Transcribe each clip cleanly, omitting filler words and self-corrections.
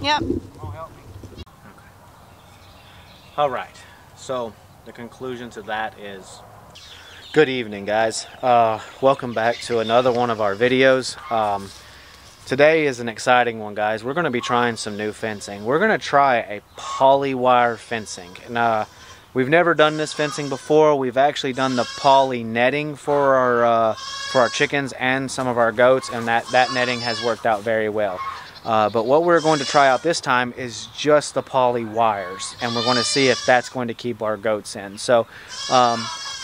Yep. Oh, help me. Okay. All right. So the conclusion to that is, good evening, guys. Welcome back to another one of our videos. Today is an exciting one, guys. We're going to be trying some new fencing. We're going to try a poly wire fencing. And we've never done this fencing before. We've actually done the poly netting for our chickens and some of our goats, and that netting has worked out very well. But what we're going to try out this time is just the poly wires, and we're going to see if that's going to keep our goats in. So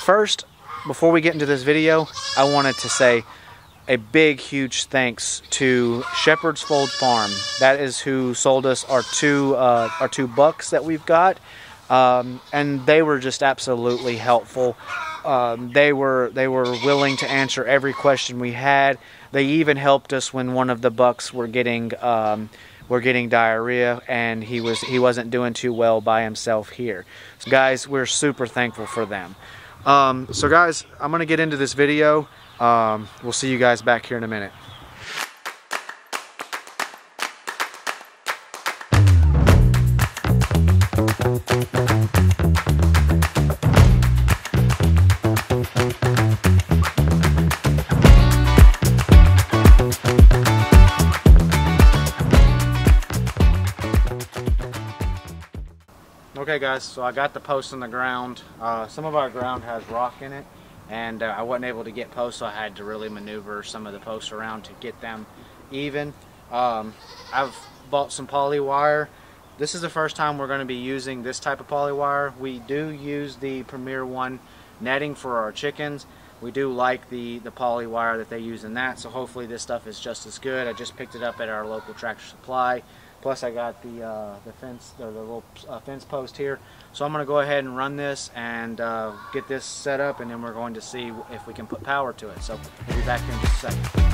first, before we get into this video, I wanted to say a big, huge thanks to Shepherd's Fold Farm. That is who sold us our two bucks that we've got, and they were just absolutely helpful. They were willing to answer every question we had. They even helped us when one of the bucks were getting diarrhea, and he wasn't doing too well by himself here. So guys, we're super thankful for them. So guys, I'm gonna get into this video. We'll see you guys back here in a minute. Okay guys, so I got the posts on the ground. Some of our ground has rock in it, and I wasn't able to get posts, so I had to really maneuver some of the posts around to get them even. I've bought some poly wire. This is the first time we're going to be using this type of poly wire. We do use the Premier One netting for our chickens. We do like the poly wire that they use in that, so hopefully this stuff is just as good. I just picked it up at our local Tractor Supply. Plus I got the fence, the little fence post here. So I'm going to go ahead and run this and get this set up, and then we're going to see if we can put power to it. So we'll be back here in just a second.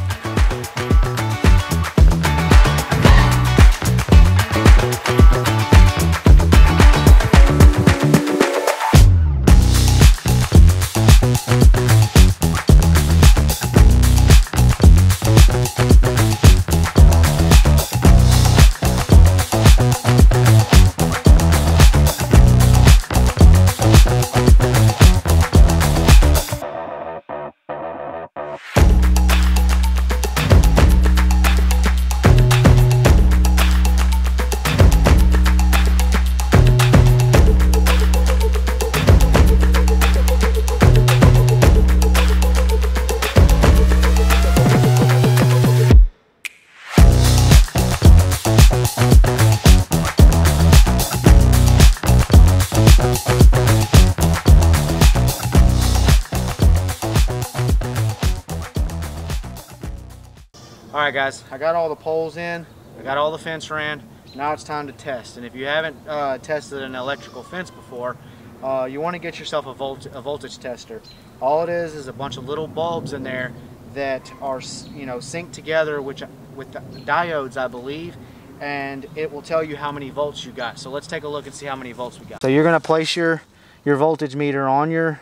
Alright guys, I got all the poles in, I got all the fence ran. Now it's time to test. And if you haven't tested an electrical fence before, you want to get yourself a voltage tester. All it is a bunch of little bulbs in there that are, synced together with the diodes, I believe, and it will tell you how many volts you got. So let's take a look and see how many volts we got. So you're going to place your voltage meter on your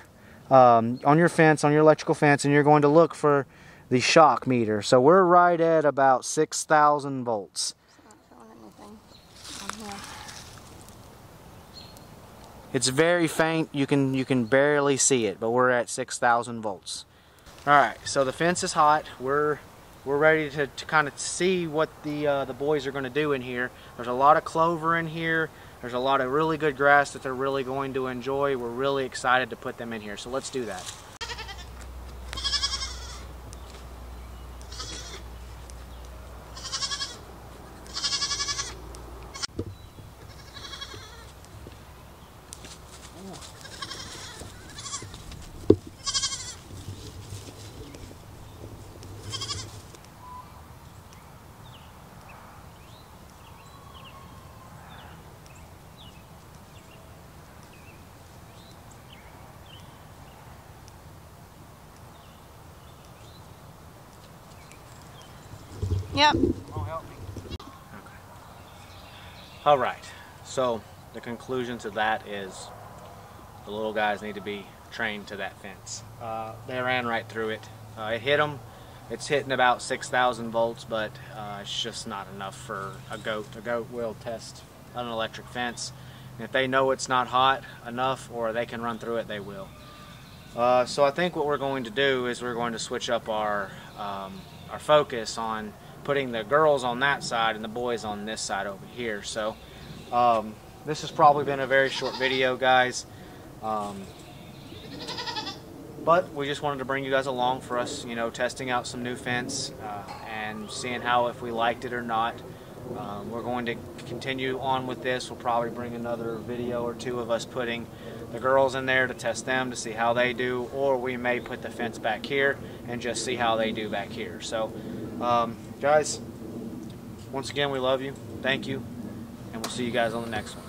fence, on your electrical fence, and you're going to look for the shock meter. So we're right at about 6,000 volts. It's not showing anything on here. It's very faint. You can barely see it, but we're at 6,000 volts. All right, so the fence is hot. We're ready to kind of see what the boys are going to do in here. There's a lot of clover in here. There's a lot of really good grass that they're really going to enjoy. We're really excited to put them in here. So let's do that. Yep. Oh, help me. Okay. All right. So the conclusion to that is the little guys need to be trained to that fence. They ran right through it. It hit them. It's hitting about 6,000 volts, but it's just not enough for a goat. A goat will test an electric fence. And if they know it's not hot enough or they can run through it, they will. So I think what we're going to do is we're going to switch up our focus on putting the girls on that side and the boys on this side over here. So this has probably been a very short video, guys. But we just wanted to bring you guys along for us, you know, testing out some new fence and seeing how, if we liked it or not. We're going to continue on with this. We'll probably bring another video or two of us putting the girls in there to test them to see how they do, or we may put the fence back here and just see how they do back here. So guys, once again, we love you. Thank you, and we'll see you guys on the next one.